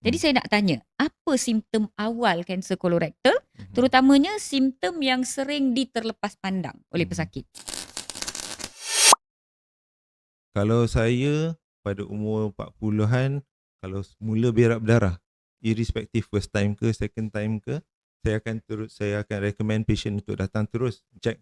Jadi saya nak tanya, apa simptom awal kanser kolorektal, Mhm. terutamanya simptom yang sering diterlepas pandang oleh Mhm. pesakit? Kalau saya pada umur 40-an, kalau mula berak berdarah, irrespective first time ke second time ke, saya akan recommend patient untuk datang terus check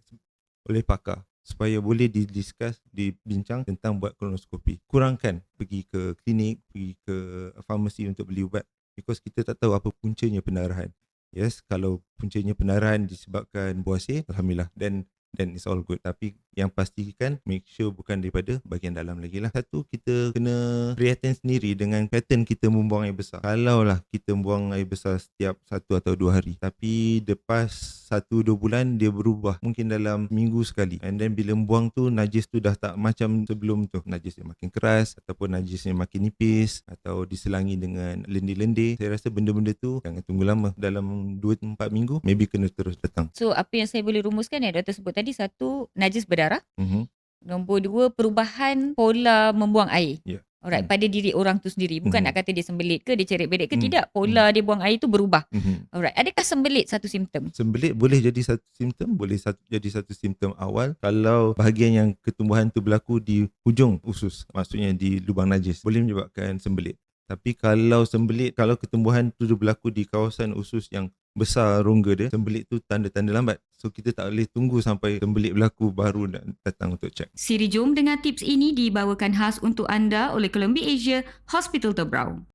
oleh pakar supaya boleh dibincang tentang buat kolonoskopi. Kurangkan pergi ke klinik, pergi ke farmasi untuk beli ubat, because kita tak tahu apa puncanya pendarahan. Yes, kalau puncanya pendarahan disebabkan buasir, alhamdulillah, then it's all good. Tapi yang pastikan make sure bukan daripada bahagian dalam lagi lah. Satu, kita kena prihatin sendiri dengan pattern kita membuang air besar. Kalau lah kita buang air besar setiap 1 atau 2 hari, tapi lepas 1-2 bulan dia berubah, mungkin dalam minggu sekali, and then bila buang tu najis tu dah tak macam sebelum tu, najis dia makin keras ataupun najisnya makin nipis atau diselangi dengan lendir-lendir. Saya rasa benda-benda tu jangan tunggu lama, dalam 2-4 minggu maybe kena terus datang. So, apa yang saya boleh rumuskan yang doktor sebut tadi, satu, najis berdarah. Mhm. Nombor dua, perubahan pola membuang air. Ya. Alright, pada diri orang tu sendiri. Bukan nak kata dia sembelit ke, dia ceret-berit ke, tidak. Pola dia buang air tu berubah. Alright, adakah sembelit satu simptom? Sembelit boleh jadi satu simptom, jadi satu simptom awal. Kalau bahagian yang ketumbuhan tu berlaku di hujung usus, maksudnya di lubang najis, boleh menyebabkan sembelit. Tapi kalau ketumbuhan tu berlaku di kawasan usus yang besar rongga dia, sembelit tu tanda-tanda lambat. So kita tak boleh tunggu sampai sembelit berlaku baru datang untuk cek. Siri jom dengan tips ini dibawakan khas untuk anda oleh Columbia Asia Hospital Tebrau.